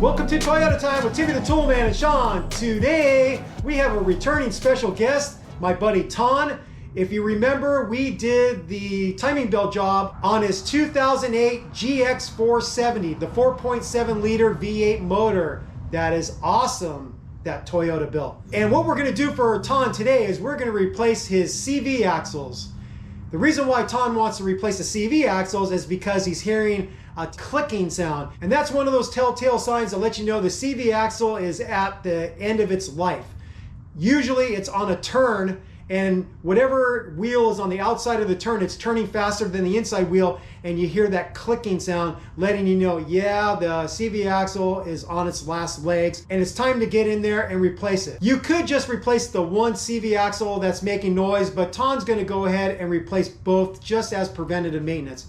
Welcome to Toyota Time with Timmy the Toolman and Sean. Today we have a returning special guest, my buddy Ton. If you remember, we did the timing belt job on his 2008 GX470, the 4.7 liter V8 motor. That is awesome that Toyota built. And what we're going to do for Ton today is we're going to replace his CV axles. The reason why Ton wants to replace the CV axles is because he's hearing a clicking sound. And that's one of those telltale signs that let you know the CV axle is at the end of its life. Usually it's on a turn, and whatever wheel is on the outside of the turn, it's turning faster than the inside wheel, and you hear that clicking sound letting you know, yeah, the CV axle is on its last legs and it's time to get in there and replace it. You could just replace the one CV axle that's making noise, but Ton's going to go ahead and replace both just as preventative maintenance.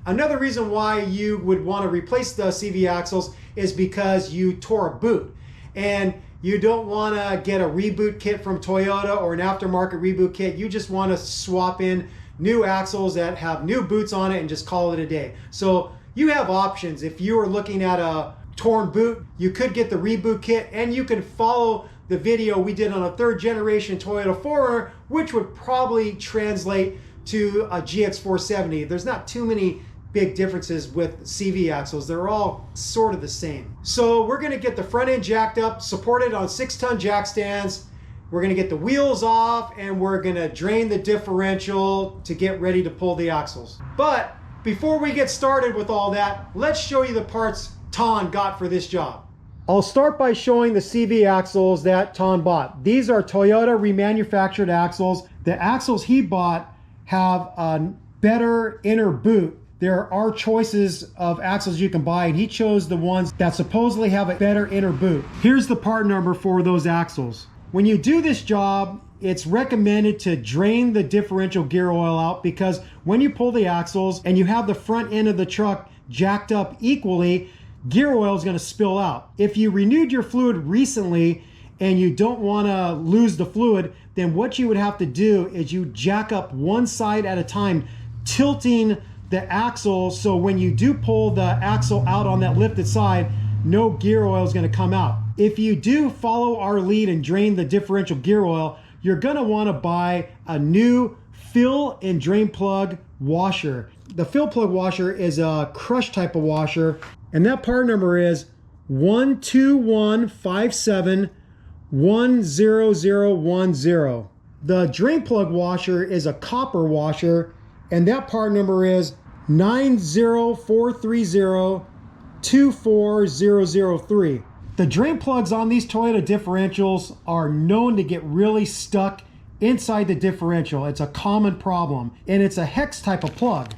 Another reason why you would want to replace the CV axles is because you tore a boot, and you don't want to get a reboot kit from Toyota or an aftermarket reboot kit. You just want to swap in new axles that have new boots on it and just call it a day. So you have options. If you are looking at a torn boot, you could get the reboot kit, and you can follow the video we did on a third generation Toyota 4Runner, which would probably translate to a GX470. There's not too many big differences with CV axles. They're all sort of the same. So we're going to get the front end jacked up, supported on 6-ton jack stands. We're going to get the wheels off, and we're going to drain the differential to get ready to pull the axles. But before we get started with all that, let's show you the parts Ton got for this job. I'll start by showing the CV axles that Ton bought. These are Toyota remanufactured axles. The axles he bought have a better inner boot. There are choices of axles you can buy, and he chose the ones that supposedly have a better inner boot. Here's the part number for those axles. When you do this job, it's recommended to drain the differential gear oil out, because when you pull the axles and you have the front end of the truck jacked up equally, gear oil is going to spill out. If you renewed your fluid recently and you don't want to lose the fluid, then what you would have to do is you jack up one side at a time, tilting the axle, so when you do pull the axle out on that lifted side, no gear oil is going to come out. If you do follow our lead and drain the differential gear oil, you're going to want to buy a new fill and drain plug washer. The fill plug washer is a crush type of washer, and that part number is 12157-10010. The drain plug washer is a copper washer, and that part number is 90430-24003. The drain plugs on these Toyota differentials are known to get really stuck inside the differential. It's a common problem, and it's a hex type of plug.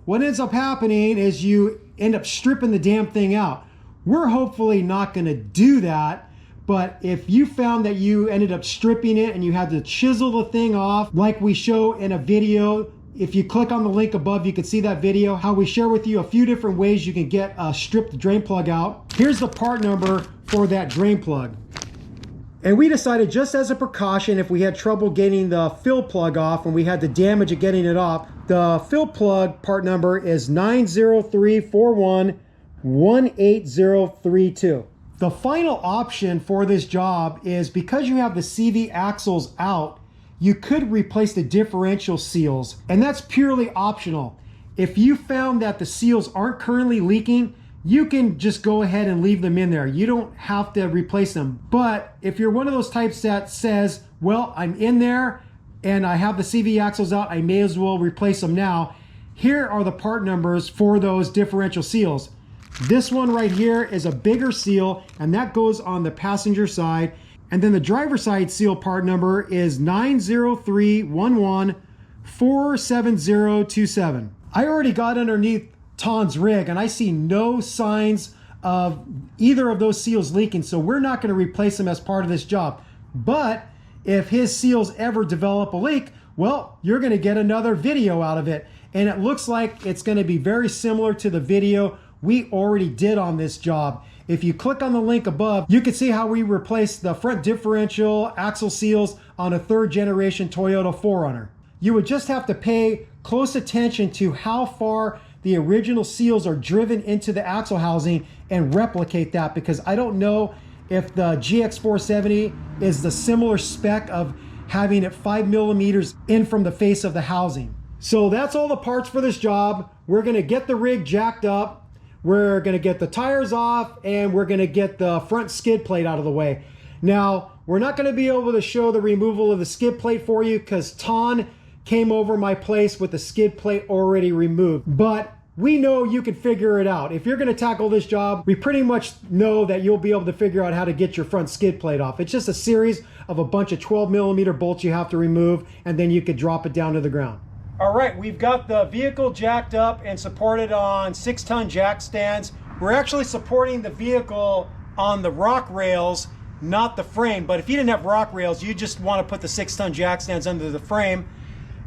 What ends up happening is you end up stripping the damn thing out. We're hopefully not going to do that, but if you found that you ended up stripping it and you had to chisel the thing off like we show in a video, if you click on the link above, you can see that video, how we share with you a few different ways you can get a stripped drain plug out. Here's the part number for that drain plug. And we decided, just as a precaution, if we had trouble getting the fill plug off and we had the damage of getting it off, the fill plug part number is 90341-18032. The final option for this job is, because you have the CV axles out, you could replace the differential seals, and that's purely optional. If you found that the seals aren't currently leaking, you can just go ahead and leave them in there. You don't have to replace them. But if you're one of those types that says, well, I'm in there and I have the CV axles out, I may as well replace them now, here are the part numbers for those differential seals. This one right here is a bigger seal, and that goes on the passenger side. And then the driver's side seal part number is 90311-47027. I already got underneath Ton's rig, and I see no signs of either of those seals leaking, so we're not going to replace them as part of this job. But if his seals ever develop a leak, well, you're going to get another video out of it. And it looks like it's going to be very similar to the video we already did on this job. If you click on the link above, you can see how we replaced the front differential axle seals on a third generation Toyota 4Runner. You would just have to pay close attention to how far the original seals are driven into the axle housing and replicate that, because I don't know if the GX470 is the similar spec of having it 5 millimeters in from the face of the housing. So that's all the parts for this job. We're gonna get the rig jacked up, we're gonna get the tires off, and we're gonna get the front skid plate out of the way. Now, we're not gonna be able to show the removal of the skid plate for you because Ton came over my place with the skid plate already removed, but we know you can figure it out. If you're gonna tackle this job, we pretty much know that you'll be able to figure out how to get your front skid plate off. It's just a series of a bunch of 12 millimeter bolts you have to remove, and then you could drop it down to the ground. All right, we've got the vehicle jacked up and supported on 6-ton jack stands. We're actually supporting the vehicle on the rock rails, not the frame, but if you didn't have rock rails, you just wanna put the 6-ton jack stands under the frame.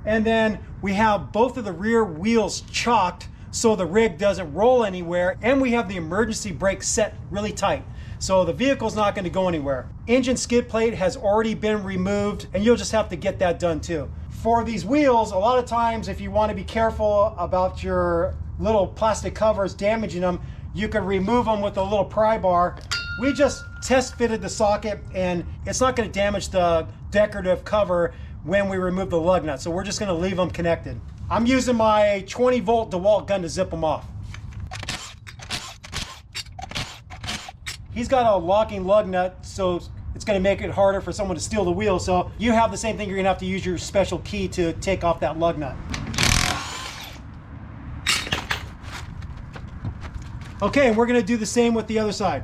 And then we have both of the rear wheels chocked so the rig doesn't roll anywhere, and we have the emergency brake set really tight, so the vehicle's not going to go anywhere. Engine skid plate has already been removed, and you'll just have to get that done too. For these wheels, a lot of times if you want to be careful about your little plastic covers damaging them, you can remove them with a little pry bar. We just test fitted the socket, and it's not going to damage the decorative cover when we remove the lug nut, so we're just going to leave them connected. I'm using my 20-volt DeWalt gun to zip them off. He's got a locking lug nut, so it's going to make it harder for someone to steal the wheel. So you have the same thing. You're going to have to use your special key to take off that lug nut. Okay, and we're going to do the same with the other side.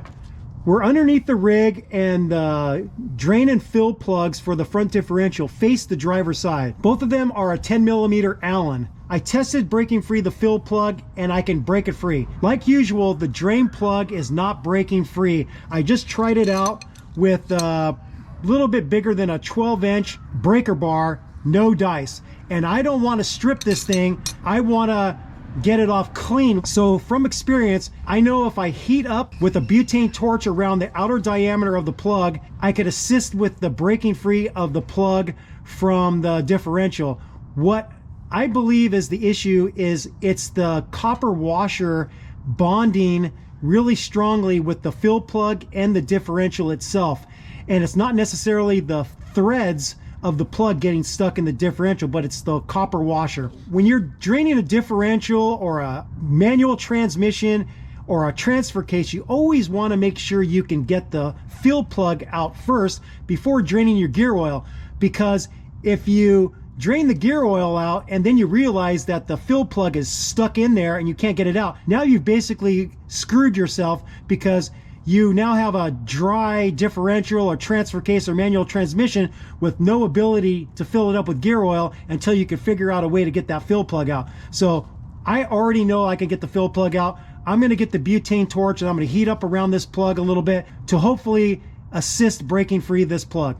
We're underneath the rig, and the drain and fill plugs for the front differential face the driver's side. Both of them are a 10 millimeter Allen. I tested breaking free the fill plug, and I can break it free. Like usual, the drain plug is not breaking free. I just tried it out with a little bit bigger than a 12-inch breaker bar, no dice. And I don't want to strip this thing. I want to get it off clean. So from experience, I know if I heat up with a butane torch around the outer diameter of the plug, I could assist with the breaking free of the plug from the differential. What I believe is the issue is it's the copper washer bonding really strongly with the fill plug and the differential itself. And it's not necessarily the threads of the plug getting stuck in the differential, but it's the copper washer. When you're draining a differential or a manual transmission or a transfer case, you always want to make sure you can get the fill plug out first before draining your gear oil, because if you drain the gear oil out and then you realize that the fill plug is stuck in there and you can't get it out, now you've basically screwed yourself, because you now have a dry differential or transfer case or manual transmission with no ability to fill it up with gear oil until you can figure out a way to get that fill plug out. So I already know I can get the fill plug out. I'm going to get the butane torch and I'm going to heat up around this plug a little bit to hopefully assist breaking free this plug.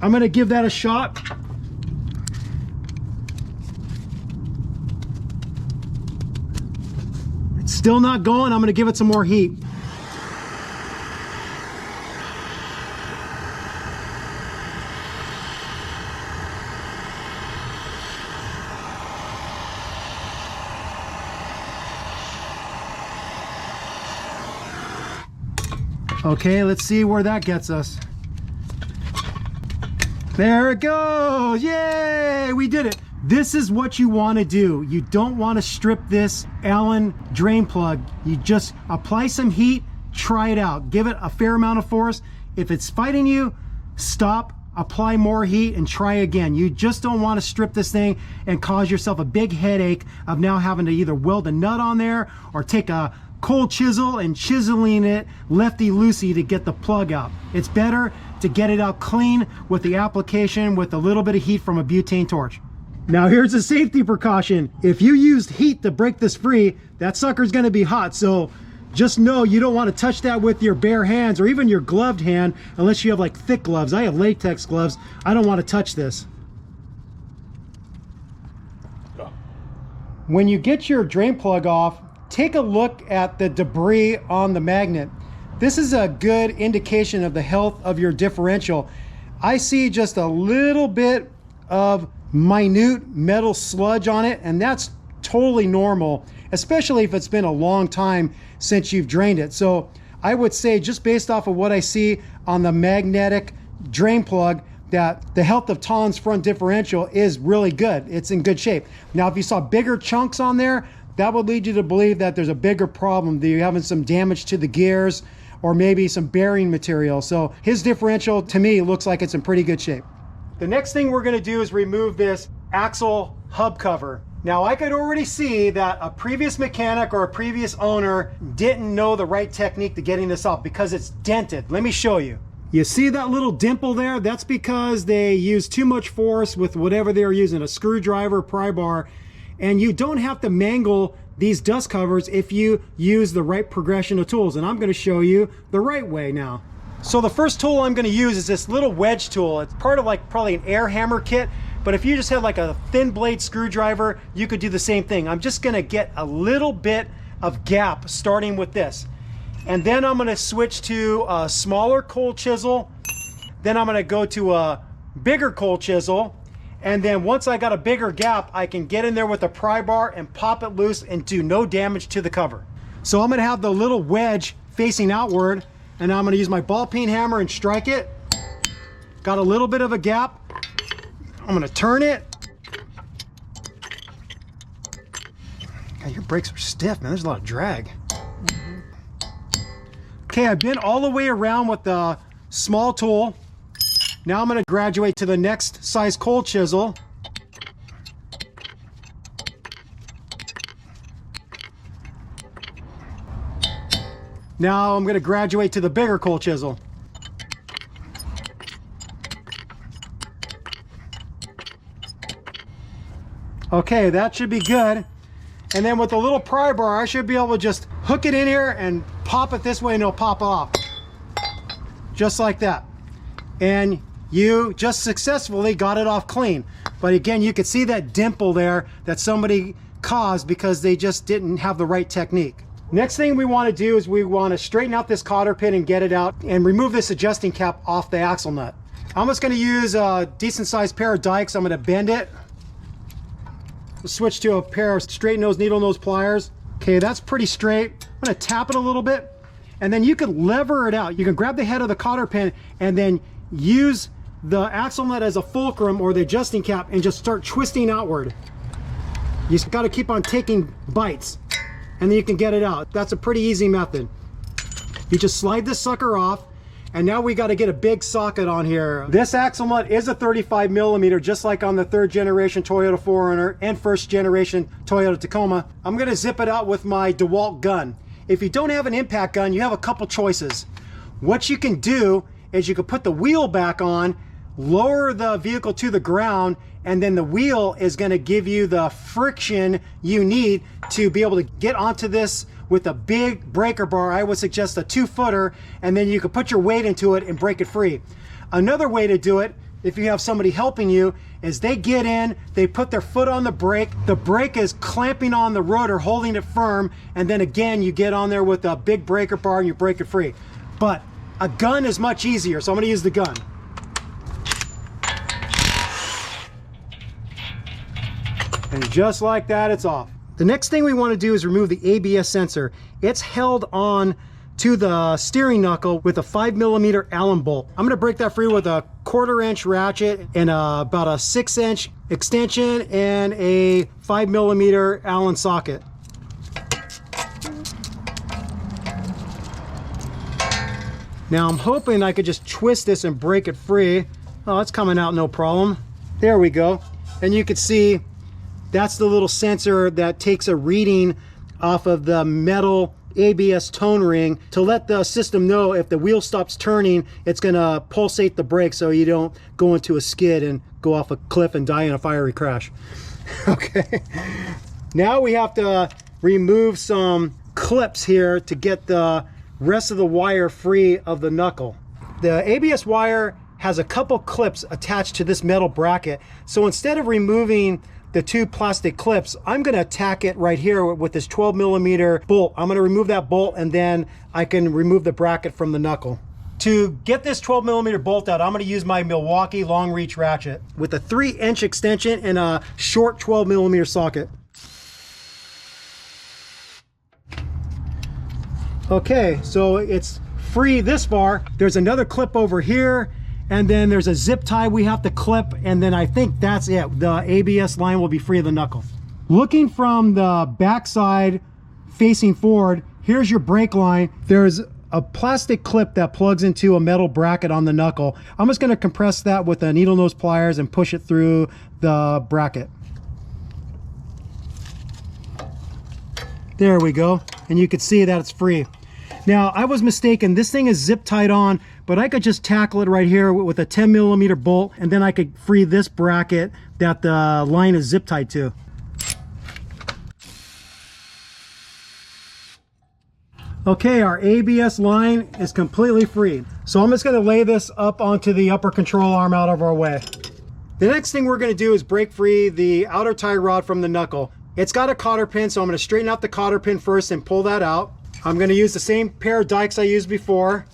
I'm going to give that a shot. It's still not going. I'm going to give it some more heat. Okay, let's see where that gets us. There it goes! Yay! We did it! This is what you want to do. You don't want to strip this Allen drain plug. You just apply some heat, try it out. Give it a fair amount of force. If it's fighting you, stop, apply more heat, and try again. You just don't want to strip this thing and cause yourself a big headache of now having to either weld a nut on there or take a cold chisel and chiseling it lefty-loosey to get the plug out. It's better to get it out clean with the application with a little bit of heat from a butane torch. Now here's a safety precaution. If you used heat to break this free, that sucker's gonna be hot, so just know you don't want to touch that with your bare hands or even your gloved hand unless you have like thick gloves. I have latex gloves. I don't want to touch this. When you get your drain plug off, take a look at the debris on the magnet. This is a good indication of the health of your differential. I see just a little bit of minute metal sludge on it, and that's totally normal, especially if it's been a long time since you've drained it. So I would say, just based off of what I see on the magnetic drain plug, that the health of Ton's front differential is really good. It's in good shape. Now, if you saw bigger chunks on there, that would lead you to believe that there's a bigger problem, that you're having some damage to the gears or maybe some bearing material. So his differential, to me, looks like it's in pretty good shape. The next thing we're gonna do is remove this axle hub cover. Now, I could already see that a previous mechanic or a previous owner didn't know the right technique to getting this off because it's dented. Let me show you. You see that little dimple there? That's because they used too much force with whatever they were using, a screwdriver, pry bar, and you don't have to mangle these dust covers if you use the right progression of tools. And I'm gonna show you the right way now. So the first tool I'm gonna use is this little wedge tool. It's part of like probably an air hammer kit, but if you just had like a thin blade screwdriver, you could do the same thing. I'm just gonna get a little bit of gap starting with this. And then I'm gonna switch to a smaller cold chisel. Then I'm gonna go to a bigger cold chisel. And then once I got a bigger gap, I can get in there with a pry bar and pop it loose and do no damage to the cover. So I'm gonna have the little wedge facing outward, and I'm gonna use my ball peen hammer and strike it. Got a little bit of a gap. I'm gonna turn it. God, your brakes are stiff, man. There's a lot of drag. Okay, I've been all the way around with the small tool. Now I'm gonna graduate to the next size cold chisel. Now I'm gonna graduate to the bigger cold chisel. Okay, that should be good. And then with the little pry bar, I should be able to just hook it in here and pop it this way and it'll pop off. Just like that. And you just successfully got it off clean. But again, you could see that dimple there that somebody caused because they just didn't have the right technique. Next thing we want to do is we want to straighten out this cotter pin and get it out and remove this adjusting cap off the axle nut. I'm just going to use a decent sized pair of dikes. I'm going to bend it. We'll switch to a pair of straight nose needle nose pliers. Okay, that's pretty straight. I'm going to tap it a little bit, and then you can lever it out. You can grab the head of the cotter pin and then use the axle nut as a fulcrum or the adjusting cap and just start twisting outward. You just got to keep on taking bites and then you can get it out. That's a pretty easy method. You just slide this sucker off, and now we got to get a big socket on here. This axle nut is a 35 millimeter, just like on the 3rd generation Toyota 4Runner and 1st generation Toyota Tacoma. I'm going to zip it out with my DeWalt gun. If you don't have an impact gun, you have a couple choices. What you can do is you can put the wheel back on, lower the vehicle to the ground, and then the wheel is going to give you the friction you need to be able to get onto this with a big breaker bar. I would suggest a 2-footer, and then you can put your weight into it and break it free. Another way to do it, if you have somebody helping you, is they get in, they put their foot on the brake is clamping on the rotor, holding it firm, and then again you get on there with a big breaker bar and you break it free. But a gun is much easier, so I'm going to use the gun. And just like that, it's off. The next thing we want to do is remove the ABS sensor. It's held on to the steering knuckle with a 5 millimeter Allen bolt. I'm going to break that free with a 1/4 inch ratchet and about a 6-inch extension and a 5 millimeter Allen socket. Now I'm hoping I could just twist this and break it free. Oh, it's coming out no problem. There we go. And you can see that's the little sensor that takes a reading off of the metal ABS tone ring to let the system know if the wheel stops turning, it's gonna pulsate the brake so you don't go into a skid and go off a cliff and die in a fiery crash. Okay, now we have to remove some clips here to get the rest of the wire free of the knuckle. The ABS wire has a couple clips attached to this metal bracket, so instead of removing the two plastic clips, I'm gonna attack it right here with this 12mm bolt. I'm gonna remove that bolt and then I can remove the bracket from the knuckle. To get this 12mm bolt out, I'm gonna use my Milwaukee long reach ratchet with a 3-inch extension and a short 12mm socket. Okay, so it's free this far. There's another clip over here, and then there's a zip tie we have to clip, and then I think that's it. The ABS line will be free of the knuckle. Looking from the backside facing forward, here's your brake line. There's a plastic clip that plugs into a metal bracket on the knuckle. I'm just gonna compress that with a needle nose pliers and push it through the bracket. There we go, and you can see that it's free. Now, I was mistaken. This thing is zip tied on, but I could just tackle it right here with a 10mm bolt, and then I could free this bracket that the line is zip tied to. Okay, our ABS line is completely free. So I'm just gonna lay this up onto the upper control arm out of our way. The next thing we're gonna do is break free the outer tie rod from the knuckle. It's got a cotter pin, so I'm gonna straighten out the cotter pin first and pull that out. I'm going to use the same pair of dikes I used before.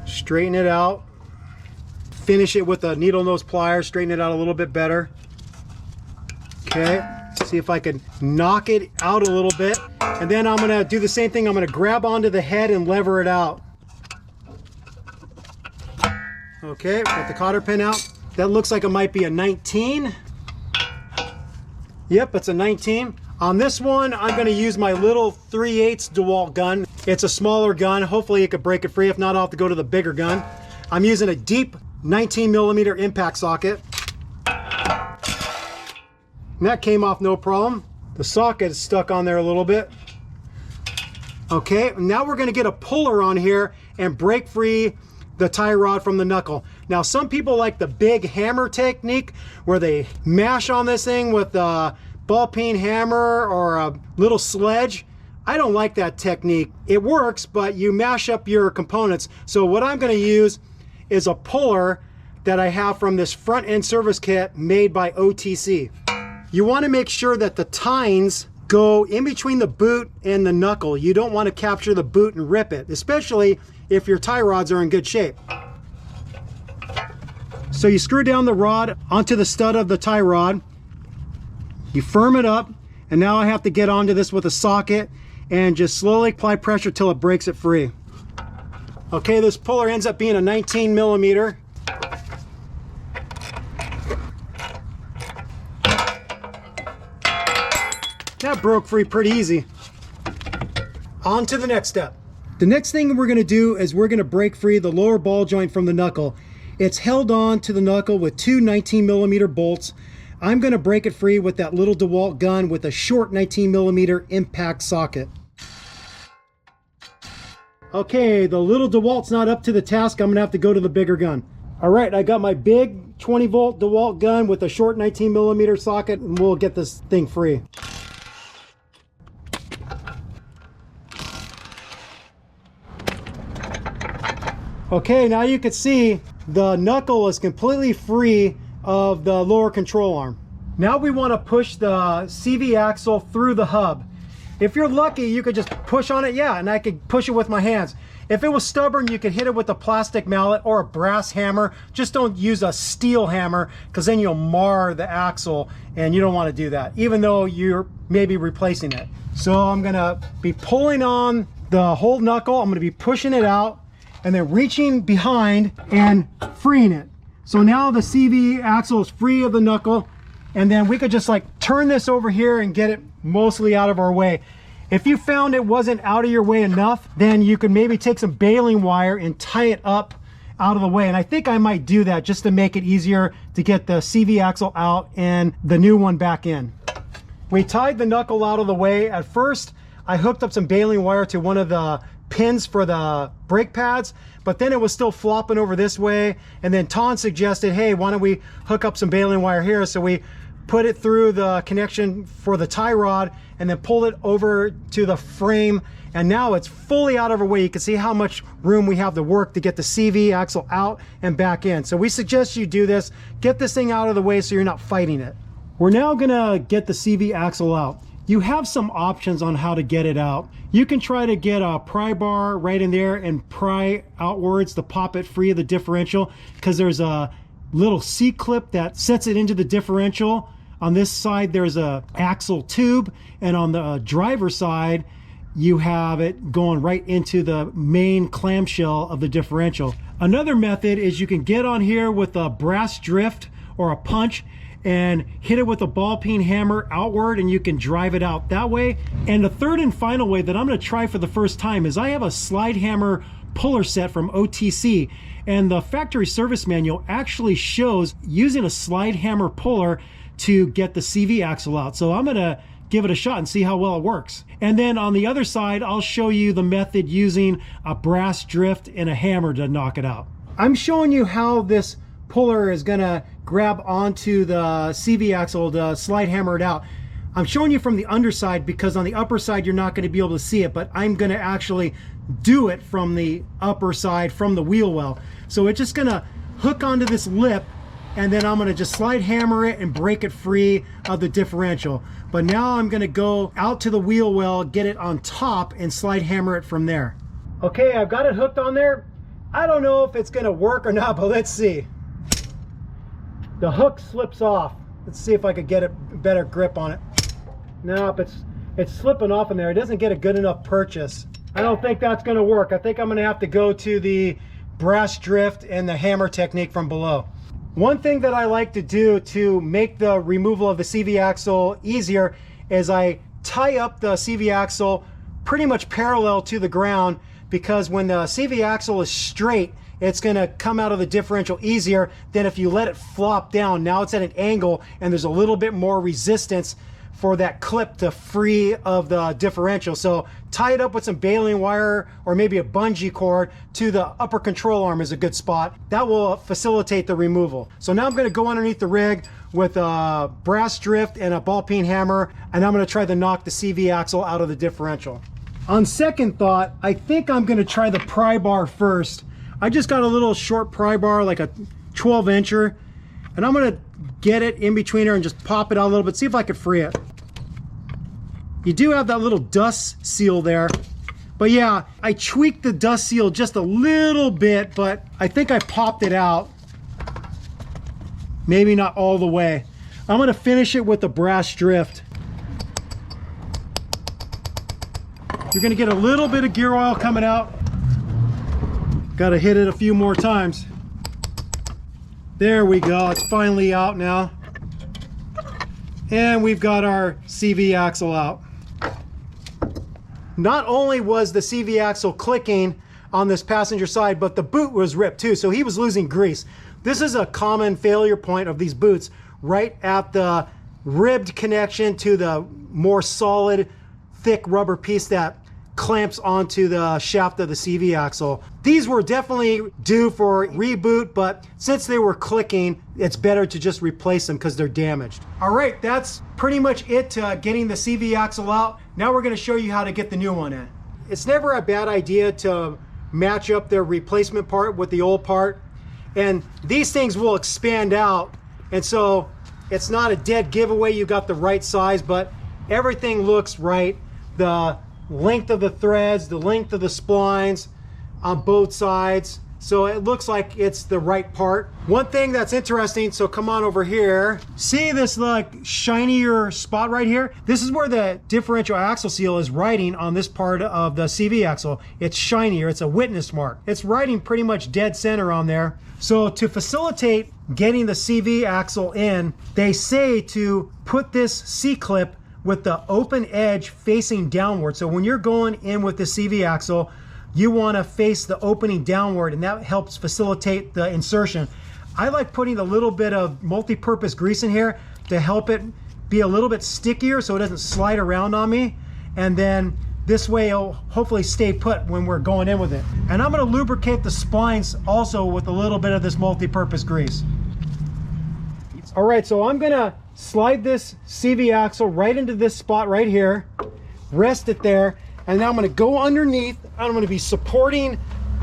Straighten it out. Finish it with a needle nose pliers. Straighten it out a little bit better. Okay. See if I can knock it out a little bit. And then I'm going to do the same thing. I'm going to grab onto the head and lever it out. Okay. Got the cotter pin out. That looks like it might be a 19. Yep, it's a 19. On this one, I'm going to use my little 3/8 DeWalt gun. It's a smaller gun. Hopefully it could break it free. If not, I'll have to go to the bigger gun. I'm using a deep 19mm impact socket. And that came off no problem. The socket is stuck on there a little bit. Okay, now we're going to get a puller on here and break free the tie rod from the knuckle. Now, some people like the big hammer technique where they mash on this thing with a ball peen hammer or a little sledge. I don't like that technique. It works, but you mash up your components. So what I'm going to use is a puller that I have from this front end service kit made by OTC. You want to make sure that the tines go in between the boot and the knuckle. You don't want to capture the boot and rip it, especially if your tie rods are in good shape. So you screw down the rod onto the stud of the tie rod. You firm it up, and now I have to get onto this with a socket and just slowly apply pressure till it breaks it free. Okay, this puller ends up being a 19mm. That broke free pretty easy. On to the next step. The next thing we're going to do is we're going to break free the lower ball joint from the knuckle. It's held on to the knuckle with two 19mm bolts. I'm going to break it free with that little DeWalt gun with a short 19mm impact socket. Okay, the little DeWalt's not up to the task. I'm going to have to go to the bigger gun. All right, I got my big 20-volt DeWalt gun with a short 19mm socket, and we'll get this thing free. Okay, now you can see the knuckle is completely free of the lower control arm. Now we want to push the CV axle through the hub. If you're lucky, you could just push on it, yeah, and I could push it with my hands. If it was stubborn, you could hit it with a plastic mallet or a brass hammer. Just don't use a steel hammer, because then you'll mar the axle, and you don't want to do that, even though you're maybe replacing it. So I'm gonna be pulling on the whole knuckle. I'm gonna be pushing it out, and then reaching behind and freeing it. So now the CV axle is free of the knuckle, and then we could just like turn this over here and get it mostly out of our way. If you found it wasn't out of your way enough, then you could maybe take some baling wire and tie it up out of the way. And I think I might do that just to make it easier to get the CV axle out and the new one back in. We tied the knuckle out of the way. At first, I hooked up some baling wire to one of the pins for the brake pads, but then it was still flopping over this way, and then Ton suggested, hey, why don't we hook up some baling wire here? So we put it through the connection for the tie rod, and then pulled it over to the frame, and now it's fully out of our way. You can see how much room we have to work to get the CV axle out and back in. So we suggest you do this. Get this thing out of the way so you're not fighting it. We're now gonna get the CV axle out. You have some options on how to get it out. You can try to get a pry bar right in there and pry outwards to pop it free of the differential, because there's a little C-clip that sets it into the differential. On this side there's a axle tube, and on the driver's side you have it going right into the main clamshell of the differential. Another method is you can get on here with a brass drift or a punch and hit it with a ball peen hammer outward, and you can drive it out that way. And the third and final way that I'm going to try for the first time is I have a slide hammer puller set from OTC, and the factory service manual actually shows using a slide hammer puller to get the CV axle out. So I'm going to give it a shot and see how well it works. And then on the other side, I'll show you the method using a brass drift and a hammer to knock it out. I'm showing you how this puller is gonna grab onto the CV axle to slide hammer it out. I'm showing you from the underside because on the upper side you're not gonna be able to see it, but I'm gonna actually do it from the upper side, from the wheel well. So it's just gonna hook onto this lip, and then I'm gonna just slide hammer it and break it free of the differential. But now I'm gonna go out to the wheel well, get it on top, and slide hammer it from there. Okay, I've got it hooked on there. I don't know if it's gonna work or not, but let's see. The hook slips off. Let's see if I could get a better grip on it. Nope, it's slipping off in there. It doesn't get a good enough purchase. I don't think that's gonna work. I think I'm gonna have to go to the brass drift and the hammer technique from below. One thing that I like to do to make the removal of the CV axle easier is I tie up the CV axle pretty much parallel to the ground, because when the CV axle is straight, it's gonna come out of the differential easier than if you let it flop down. Now it's at an angle and there's a little bit more resistance for that clip to free of the differential. So tie it up with some baling wire or maybe a bungee cord to the upper control arm is a good spot. That will facilitate the removal. So now I'm gonna go underneath the rig with a brass drift and a ball peen hammer, and I'm gonna try to knock the CV axle out of the differential. On second thought, I think I'm gonna try the pry bar first. I just got a little short pry bar, like a 12-incher, and I'm gonna get it in between her and just pop it out a little bit, see if I can free it. You do have that little dust seal there, but yeah, I tweaked the dust seal just a little bit, but I think I popped it out. Maybe not all the way. I'm gonna finish it with the brass drift. You're gonna get a little bit of gear oil coming out. Gotta hit it a few more times. There we go, it's finally out now. And we've got our CV axle out. Not only was the CV axle clicking on this passenger side, but the boot was ripped too, so he was losing grease. This is a common failure point of these boots, right at the ribbed connection to the more solid, thick rubber piece that clamps onto the shaft of the CV axle. These were definitely due for reboot, but since they were clicking, it's better to just replace them because they're damaged. All right, that's pretty much it to getting the CV axle out. Now we're going to show you how to get the new one in. It's never a bad idea to match up the replacement part with the old part, and these things will expand out, and so it's not a dead giveaway you got the right size, but everything looks right. The length of the threads, the length of the splines on both sides, so it looks like it's the right part. One thing that's interesting, so come on over here, see this like shinier spot right here? This is where the differential axle seal is riding on this part of the CV axle. It's shinier, it's a witness mark. It's riding pretty much dead center on there. So to facilitate getting the CV axle in, they say to put this C-clip with the open edge facing downward. So when you're going in with the CV axle, you want to face the opening downward, and that helps facilitate the insertion. I like putting a little bit of multi-purpose grease in here to help it be a little bit stickier so it doesn't slide around on me, and then this way it'll hopefully stay put when we're going in with it. And I'm going to lubricate the splines also with a little bit of this multi-purpose grease. All right, so I'm going to slide this CV axle right into this spot right here, rest it there, and now I'm going to go underneath. I'm going to be supporting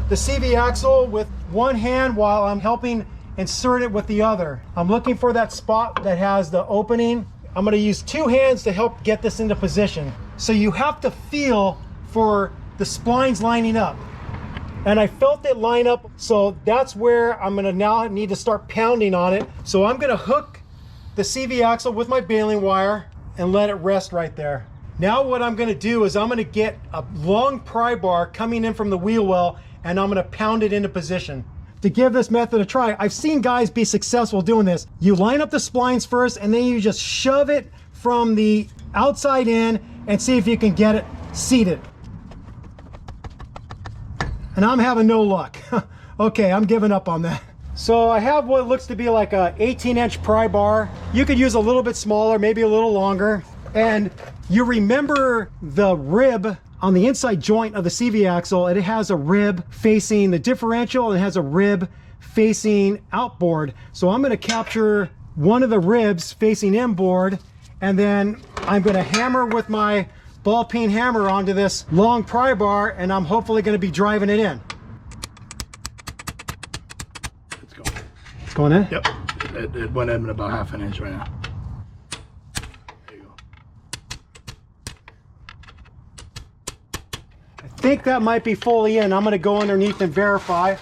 the CV axle with one hand while I'm helping insert it with the other. I'm looking for that spot that has the opening. I'm going to use two hands to help get this into position. So you have to feel for the splines lining up. And I felt it line up, so that's where I'm going to now need to start pounding on it. So I'm going to hook the CV axle with my baling wire and let it rest right there. Now what I'm going to do is I'm going to get a long pry bar coming in from the wheel well, and I'm going to pound it into position. To give this method a try, I've seen guys be successful doing this. You line up the splines first, and then you just shove it from the outside in and see if you can get it seated. And I'm having no luck. Okay, I'm giving up on that. So I have what looks to be like a 18-inch pry bar. You could use a little bit smaller, maybe a little longer. And you remember the rib on the inside joint of the CV axle, it has a rib facing the differential and it has a rib facing outboard. So I'm going to capture one of the ribs facing inboard, and then I'm going to hammer with my ball peen hammer onto this long pry bar, and I'm hopefully going to be driving it in. It's going. It's going in? Yep. It went in about half an inch right now. There you go. I think that might be fully in. I'm going to go underneath and verify.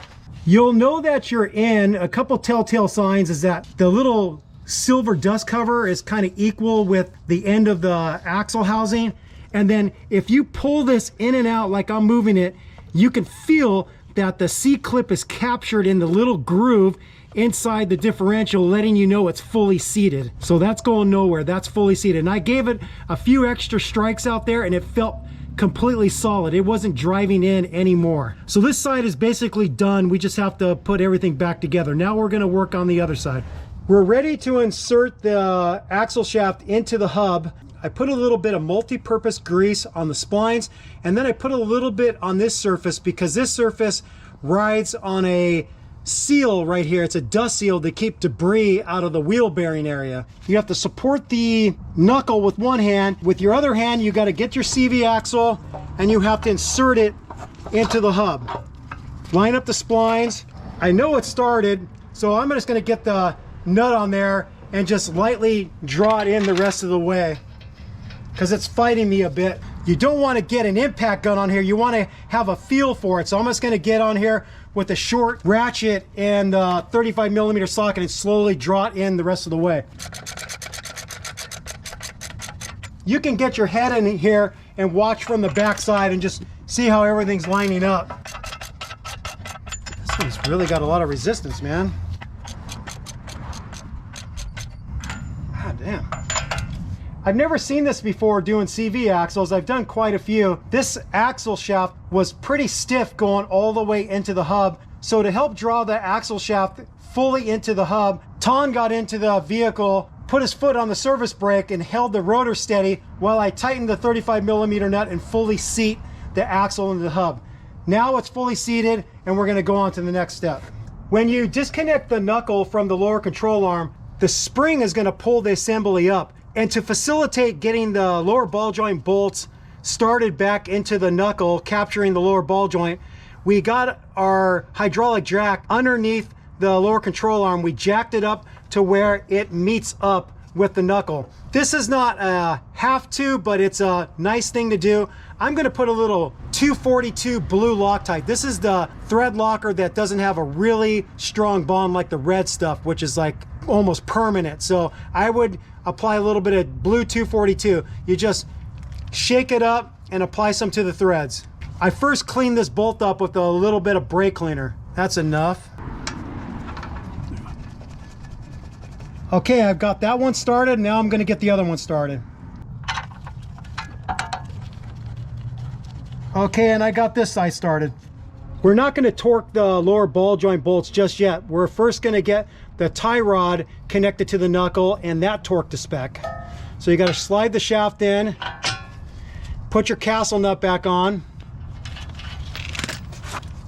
You'll know that you're in. A couple telltale signs is that the little silver dust cover is kind of equal with the end of the axle housing. And then if you pull this in and out like I'm moving it, you can feel that the C-clip is captured in the little groove inside the differential, letting you know it's fully seated. So that's going nowhere. That's fully seated. And I gave it a few extra strikes out there and it felt completely solid. It wasn't driving in anymore. So this side is basically done. We just have to put everything back together. Now we're going to work on the other side. We're ready to insert the axle shaft into the hub. I put a little bit of multi-purpose grease on the splines, and then I put a little bit on this surface because this surface rides on a seal right here. It's a dust seal to keep debris out of the wheel bearing area. You have to support the knuckle with one hand. With your other hand, you got to get your CV axle and you have to insert it into the hub. Line up the splines. I know it started, so I'm just going to get the nut on there and just lightly draw it in the rest of the way, because it's fighting me a bit. You don't want to get an impact gun on here. You want to have a feel for it. So I'm just going to get on here with a short ratchet and 35mm socket and slowly draw it in the rest of the way. You can get your head in here and watch from the back side and just see how everything's lining up. This one's really got a lot of resistance, man. God damn. I've never seen this before doing CV axles. I've done quite a few. This axle shaft was pretty stiff going all the way into the hub. So to help draw the axle shaft fully into the hub, Ton got into the vehicle, put his foot on the service brake and held the rotor steady while I tightened the 35mm nut and fully seat the axle into the hub. Now it's fully seated and we're going to go on to the next step. When you disconnect the knuckle from the lower control arm, the spring is going to pull the assembly up. And to facilitate getting the lower ball joint bolts started back into the knuckle, capturing the lower ball joint, we got our hydraulic jack underneath the lower control arm. We jacked it up to where it meets up with the knuckle. This is not a have to, but it's a nice thing to do. I'm going to put a little 242 blue Loctite. This is the thread locker that doesn't have a really strong bond like the red stuff, which is like almost permanent. So I would apply a little bit of blue 242. You just shake it up and apply some to the threads. I first cleaned this bolt up with a little bit of brake cleaner. That's enough. Okay, I've got that one started. Now I'm going to get the other one started. Okay, and I got this side started. We're not going to torque the lower ball joint bolts just yet. We're first going to get the tie rod connected to the knuckle and that torque to spec. So you got to slide the shaft in, put your castle nut back on.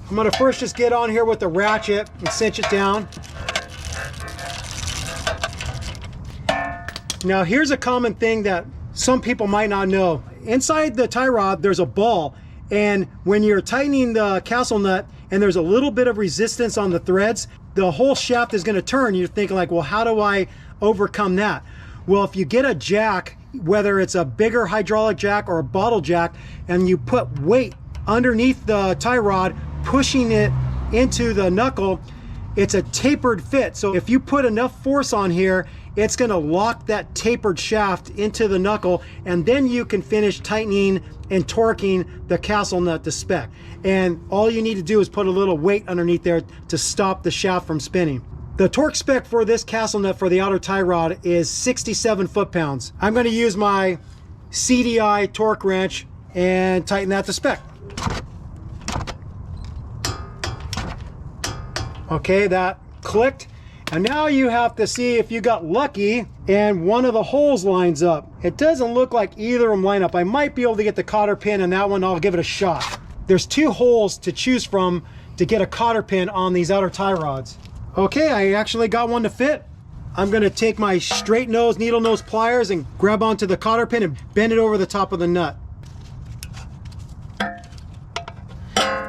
I'm going to first just get on here with the ratchet and cinch it down. Now here's a common thing that some people might not know. Inside the tie rod there's a ball, and when you're tightening the castle nut and there's a little bit of resistance on the threads, the whole shaft is going to turn. You're thinking like, well, how do I overcome that? Well, if you get a jack, whether it's a bigger hydraulic jack or a bottle jack, and you put weight underneath the tie rod, pushing it into the knuckle, it's a tapered fit. So if you put enough force on here, it's going to lock that tapered shaft into the knuckle, and then you can finish tightening and torquing the castle nut to spec. And all you need to do is put a little weight underneath there to stop the shaft from spinning. The torque spec for this castle nut for the outer tie rod is 67 foot-pounds. I'm going to use my CDI torque wrench and tighten that to spec. Okay, that clicked. And now you have to see if you got lucky and one of the holes lines up. It doesn't look like either of them line up. I might be able to get the cotter pin in that one. I'll give it a shot. There's 2 holes to choose from to get a cotter pin on these outer tie rods. Okay, I actually got one to fit. I'm going to take my straight nose, needle nose pliers and grab onto the cotter pin and bend it over the top of the nut.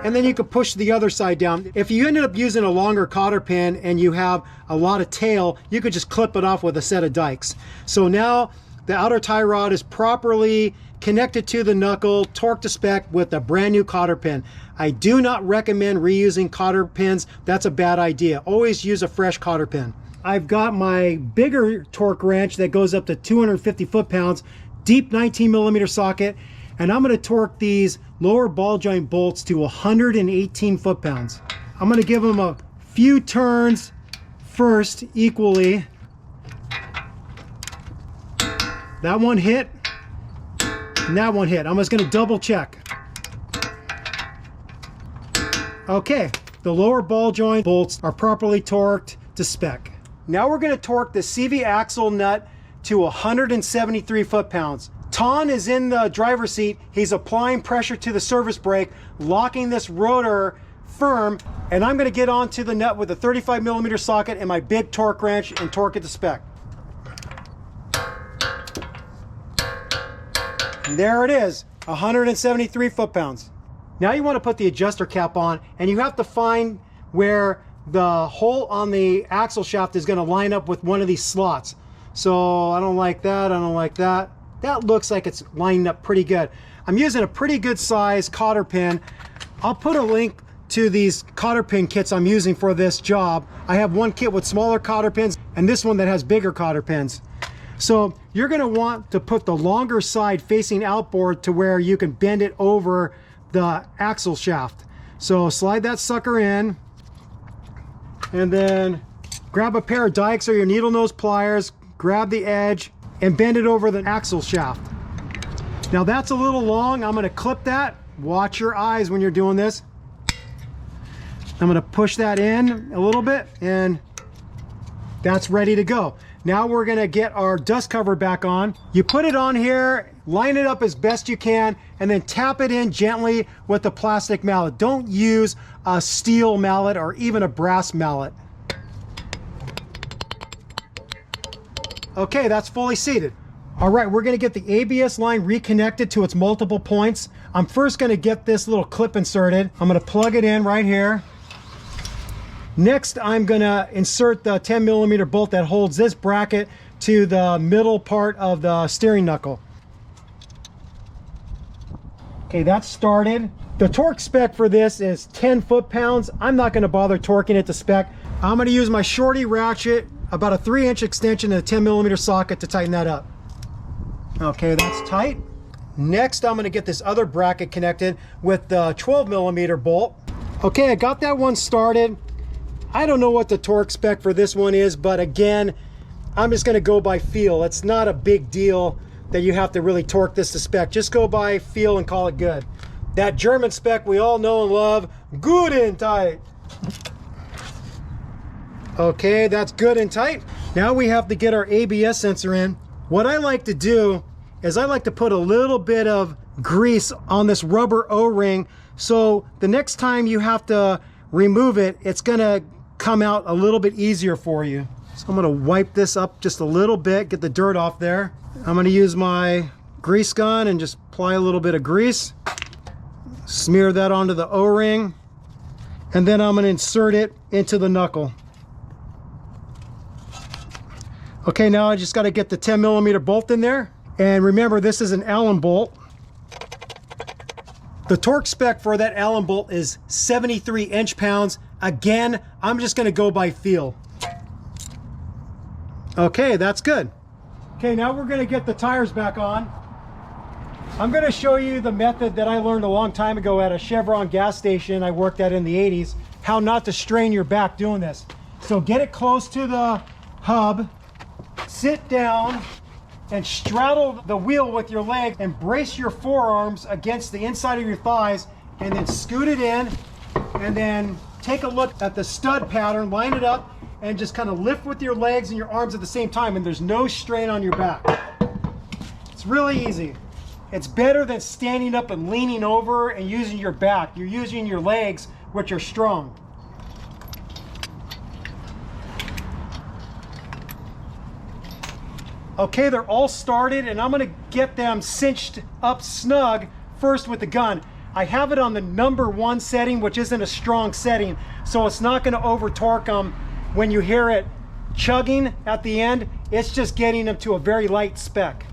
And then you can push the other side down. If you ended up using a longer cotter pin and you have a lot of tail, you could just clip it off with a set of dikes. So now the outer tie rod is properly connected to the knuckle, torqued to spec with a brand new cotter pin. I do not recommend reusing cotter pins. That's a bad idea. Always use a fresh cotter pin. I've got my bigger torque wrench that goes up to 250 foot-pounds, deep 19mm socket, and I'm going to torque these lower ball joint bolts to 118 foot-pounds. I'm going to give them a few turns first equally. That one hit, and that one hit. I'm just going to double check. Okay, the lower ball joint bolts are properly torqued to spec. Now we're going to torque the CV axle nut to 173 foot-pounds. Ton is in the driver's seat. He's applying pressure to the service brake, locking this rotor firm, and I'm going to get onto the nut with a 35mm socket and my big torque wrench and torque it to spec. And there it is, 173 foot-pounds. Now you want to put the adjuster cap on, and you have to find where the hole on the axle shaft is going to line up with one of these slots. So I don't like that, I don't like that. That looks like it's lined up pretty good. I'm using a pretty good size cotter pin. I'll put a link to these cotter pin kits I'm using for this job. I have one kit with smaller cotter pins and this one that has bigger cotter pins. So you're going to want to put the longer side facing outboard to where you can bend it over the axle shaft. So slide that sucker in and then grab a pair of dikes or your needle nose pliers, grab the edge and bend it over the axle shaft. Now that's a little long. I'm going to clip that. Watch your eyes when you're doing this. I'm going to push that in a little bit and that's ready to go. Now we're going to get our dust cover back on. You put it on here, line it up as best you can, and then tap it in gently with the plastic mallet. Don't use a steel mallet or even a brass mallet. Okay, that's fully seated. All right, we're going to get the ABS line reconnected to its multiple points. I'm first going to get this little clip inserted. I'm going to plug it in right here. Next, I'm going to insert the 10mm bolt that holds this bracket to the middle part of the steering knuckle. Okay, that's started. The torque spec for this is 10 foot-pounds. I'm not going to bother torquing it to spec. I'm going to use my shorty ratchet, about a 3-inch extension and a 10mm socket to tighten that up. Okay, that's tight. Next, I'm going to get this other bracket connected with the 12mm bolt. Okay, I got that one started. I don't know what the torque spec for this one is, but again, I'm just going to go by feel. It's not a big deal that you have to really torque this to spec. Just go by feel and call it good. That German spec we all know and love, good and tight. Okay, that's good and tight. Now we have to get our ABS sensor in. What I like to do is I like to put a little bit of grease on this rubber O-ring, so the next time you have to remove it, it's gonna come out a little bit easier for you. So I'm gonna wipe this up just a little bit, get the dirt off there. I'm gonna use my grease gun and just apply a little bit of grease. Smear that onto the O-ring. And then I'm gonna insert it into the knuckle. Okay, now I just gotta get the 10mm bolt in there. And remember, this is an Allen bolt. The torque spec for that Allen bolt is 73 inch-pounds. Again, I'm just gonna go by feel. Okay, that's good. Okay, now we're gonna get the tires back on. I'm gonna show you the method that I learned a long time ago at a Chevron gas station I worked at in the 80s, how not to strain your back doing this. So get it close to the hub, sit down, and straddle the wheel with your leg and brace your forearms against the inside of your thighs, and then scoot it in, and then take a look at the stud pattern, line it up, and just kind of lift with your legs and your arms at the same time, and there's no strain on your back. It's really easy. It's better than standing up and leaning over and using your back. You're using your legs, which are strong. Okay, they're all started, and I'm gonna get them cinched up snug first with the gun. I have it on the #1 setting, which isn't a strong setting, so it's not gonna over torque them. When you hear it chugging at the end, it's just getting them to a very light spec.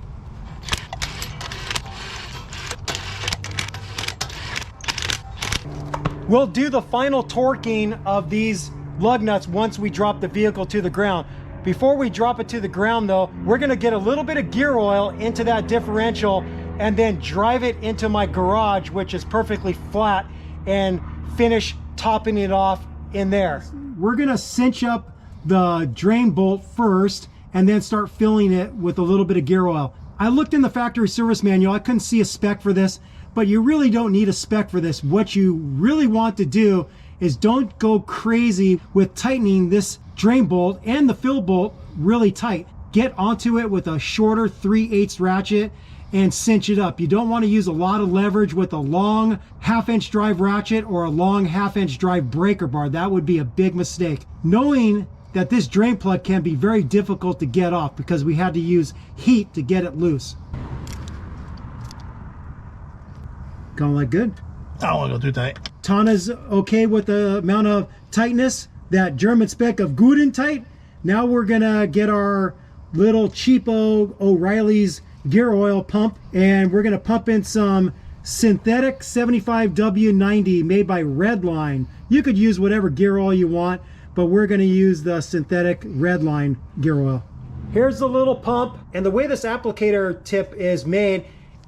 We'll do the final torquing of these lug nuts once we drop the vehicle to the ground. Before we drop it to the ground though, we're gonna get a little bit of gear oil into that differential and then drive it into my garage, which is perfectly flat, and finish topping it off in there. We're gonna cinch up the drain bolt first and then start filling it with a little bit of gear oil. I looked in the factory service manual, I couldn't see a spec for this, but you really don't need a spec for this. What you really want to do is don't go crazy with tightening this drain bolt and the fill bolt really tight. Get onto it with a shorter 3/8 ratchet and cinch it up. You don't want to use a lot of leverage with a long 1/2-inch drive ratchet or a long 1/2-inch drive breaker bar. That would be a big mistake. Knowing that this drain plug can be very difficult to get off because we had to use heat to get it loose. Going like good? I don't want to go too tight. Tana's okay with the amount of tightness, that German spec of good and tight. Now we're gonna get our little cheapo O'Reilly's gear oil pump, and we're gonna pump in some synthetic 75W90 made by Redline. You could use whatever gear oil you want, but we're gonna use the synthetic Redline gear oil. Here's the little pump, and the way this applicator tip is made,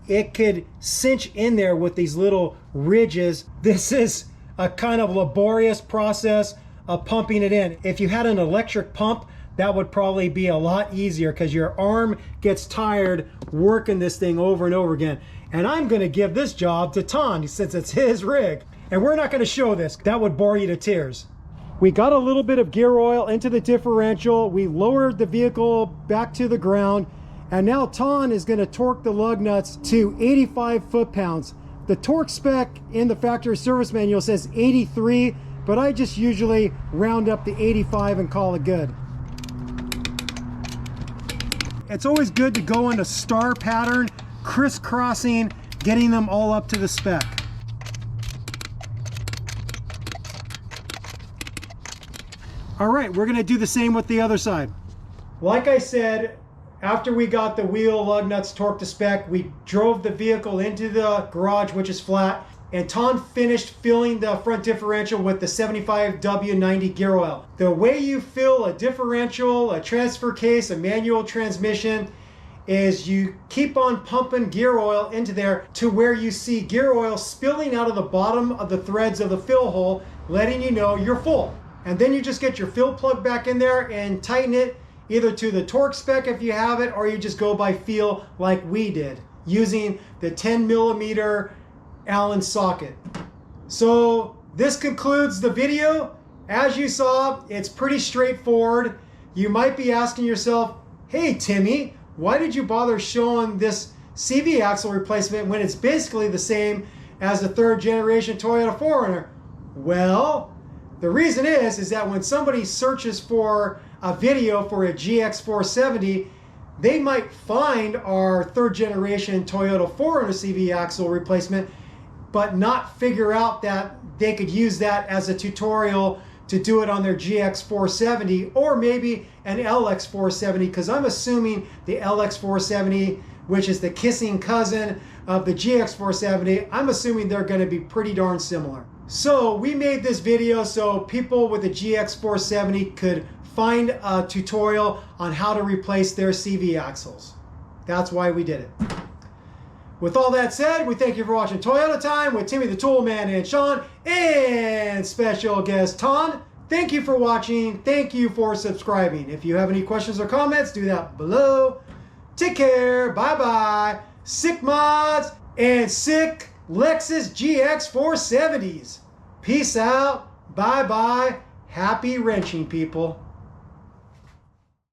it could cinch in there with these little ridges. This is a kind of laborious process of pumping it in. If you had an electric pump, that would probably be a lot easier because your arm gets tired working this thing over and over again. And I'm gonna give this job to Ton since it's his rig. And we're not gonna show this, that would bore you to tears. We got a little bit of gear oil into the differential. We lowered the vehicle back to the ground. And now Ton is going to torque the lug nuts to 85 foot-pounds. The torque spec in the factory service manual says 83, but I just usually round up to 85 and call it good. It's always good to go in a star pattern, crisscrossing, getting them all up to the spec. All right, we're going to do the same with the other side. Like I said, after we got the wheel lug nuts torqued to spec, we drove the vehicle into the garage, which is flat, and Ton finished filling the front differential with the 75W90 gear oil. The way you fill a differential, a transfer case, a manual transmission, is you keep on pumping gear oil into there to where you see gear oil spilling out of the bottom of the threads of the fill hole, letting you know you're full. And then you just get your fill plug back in there and tighten it either to the torque spec if you have it, or you just go by feel like we did, using the 10mm Allen socket. So this concludes the video. As you saw, it's pretty straightforward. You might be asking yourself, hey Timmy, why did you bother showing this CV axle replacement when it's basically the same as the 3rd generation Toyota 4Runner? Well, the reason is that when somebody searches for a video for a GX470, they might find our 3rd generation Toyota 400 CV axle replacement, but not figure out that they could use that as a tutorial to do it on their GX470 or maybe an LX470, because I'm assuming the LX470, which is the kissing cousin of the GX470, I'm assuming they're going to be pretty darn similar. So we made this video so people with a GX470 could find a tutorial on how to replace their CV axles. That's why we did it. With all that said, we thank you for watching Toyota Time with Timmy the Toolman and Sean and special guest Ton. Thank you for watching. Thank you for subscribing. If you have any questions or comments, do that below. Take care. Bye-bye. Sick mods and sick Lexus GX470s. Peace out. Bye-bye. Happy wrenching, people.